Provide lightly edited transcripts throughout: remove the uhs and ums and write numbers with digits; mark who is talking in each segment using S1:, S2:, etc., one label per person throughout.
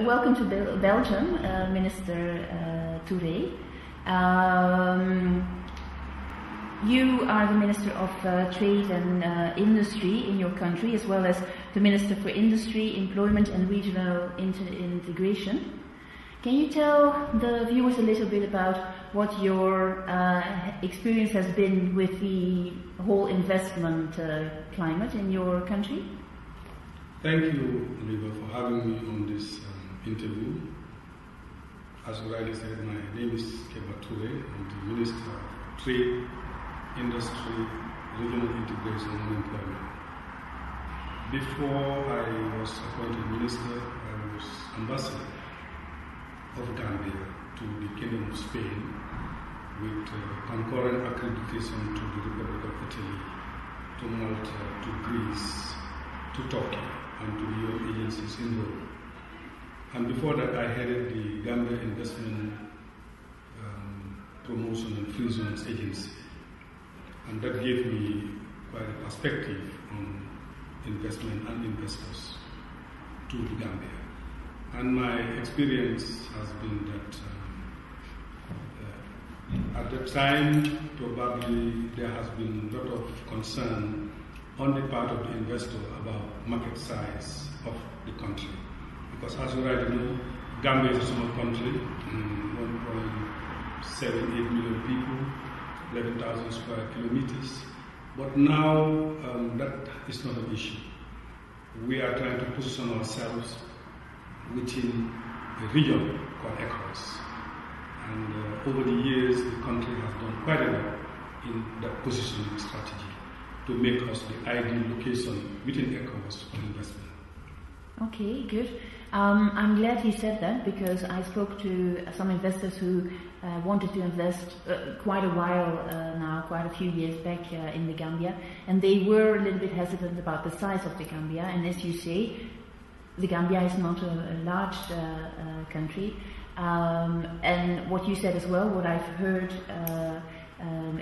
S1: Welcome to Belgium, Minister Touray. You are the Minister of Trade and Industry in your country, as well as the Minister for Industry, Employment and Regional Integration. Can you tell the viewers a little bit about what your experience has been with the whole investment climate in your country?
S2: Thank you, Oliver, for having me on this interview. As you rightly said, my name is Kebba S. I'm the Minister of Trade, Industry, Regional Integration and Employment. Before I was appointed Minister, I was Ambassador of Gambia to the Kingdom of Spain with concurrent accreditation to the Republic of Italy, to Malta, to Greece, to Turkey, and to the UN agencies in Rome. And before that, I headed the Gambia Investment Promotion and Free Zones Agency. And that gave me quite a perspective on investment and investors to the Gambia. And my experience has been that at the time, probably there has been a lot of concern on the part of the investor about market size of the country. Because as you rightly know, Gambia is a small country, 1.78 million people, 11,000 square kilometers. But now that is not an issue. We are trying to position ourselves within a region called ECOWAS. And over the years, the country has done quite a lot in that positioning strategy to make us the ideal location within ECOWAS for investment.
S1: Okay, good. I'm glad you said that, because I spoke to some investors who wanted to invest quite a while now, quite a few years back in the Gambia, and they were a little bit hesitant about the size of the Gambia. And as you say, the Gambia is not a large country. And what you said as well, what I've heard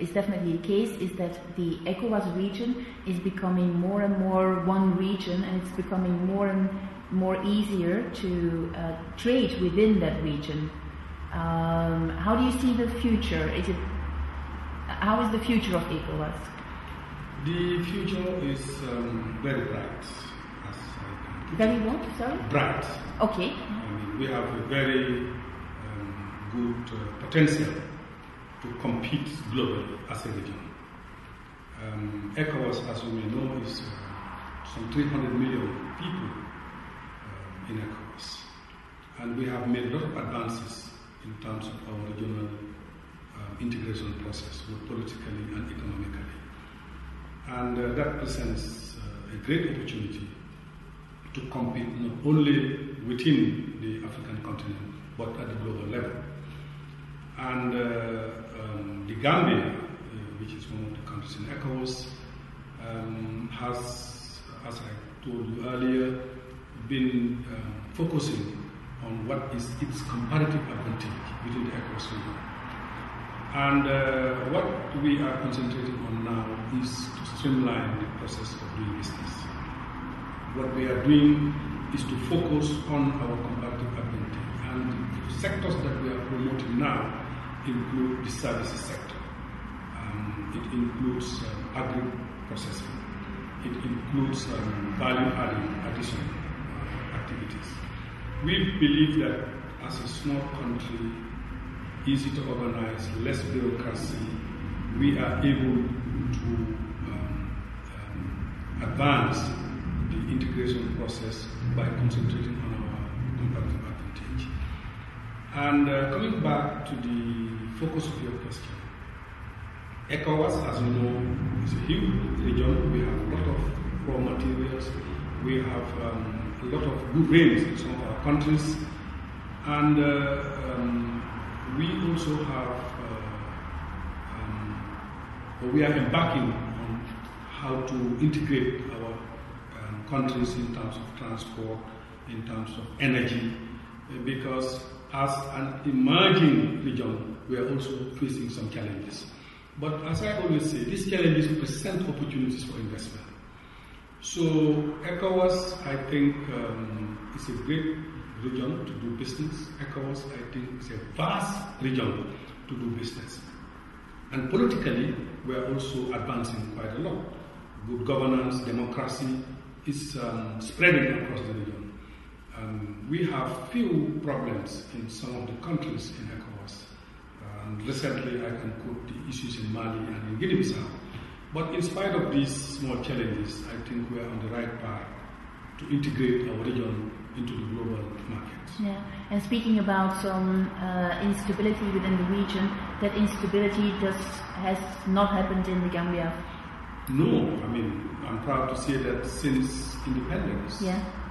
S1: is definitely the case, is that the ECOWAS region is becoming more and more one region, and it's becoming more and more easier to trade within that region. How do you see the future? How is the future of ECOWAS?
S2: The future is very bright.
S1: Very what? Sorry?
S2: Bright.
S1: Okay.
S2: We have a very good potential to compete globally as a region. ECOWAS, as you may know, is some 300 million people in ECOWAS. And we have made a lot of advances in terms of our regional integration process, both politically and economically. And that presents a great opportunity to compete not only within the African continent, but at the global level. And the Gambia, which is one of the countries in ECOWAS, has, as I told you earlier, been focusing on what is its comparative advantage within the ECOWAS region. And what we are concentrating on now is to streamline the process of doing business. What we are doing is to focus on our comparative advantage. And the sectors that we are promoting now include the services sector. It includes agri-processing. It includes value-adding additional activities. We believe that as a small country, easy to organize, less bureaucracy, we are able to advance the integration process by concentrating on our comparative advantage. And coming back to the focus of your question, ECOWAS, as you know, is a huge region. We have a lot of raw materials. We have a lot of good rains in some of our countries. And we also have, we are embarking on how to integrate our countries in terms of transport, in terms of energy, because as an emerging region, we are also facing some challenges. But as I always say, these challenges present opportunities for investment. So ECOWAS, I think, is a great region to do business. ECOWAS, I think, is a vast region to do business. And politically, we are also advancing quite a lot. Good governance, democracy is spreading across the region. We have few problems in some of the countries in ECOWAS. And recently, I can quote the issues in Mali and in Guinea-Bissau. But in spite of these small challenges, I think we are on the right path to integrate our region into the global market.
S1: Yeah, and speaking about some instability within the region, that instability has not happened in the Gambia.
S2: No, I mean, I'm proud to say that since independence,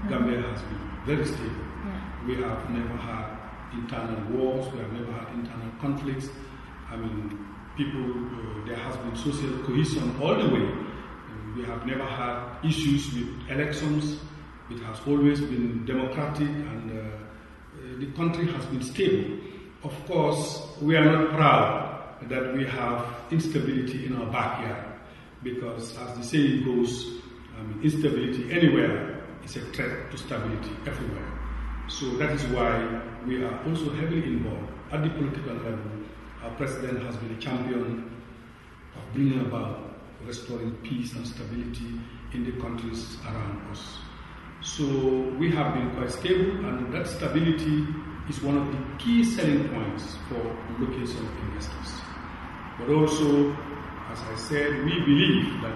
S2: Gambia has been very stable. Yeah. We have never had internal wars, we have never had internal conflicts. I mean, there has been social cohesion all the way. We have never had issues with elections. It has always been democratic, and the country has been stable. Of course, we are not proud that we have instability in our backyard, because as the saying goes, instability anywhere is a threat to stability everywhere. So that is why we are also heavily involved at the political level. Our president has been a champion of bringing about restoring peace and stability in the countries around us. So we have been quite stable, and that stability is one of the key selling points for location of investors. But also, as I said, we believe that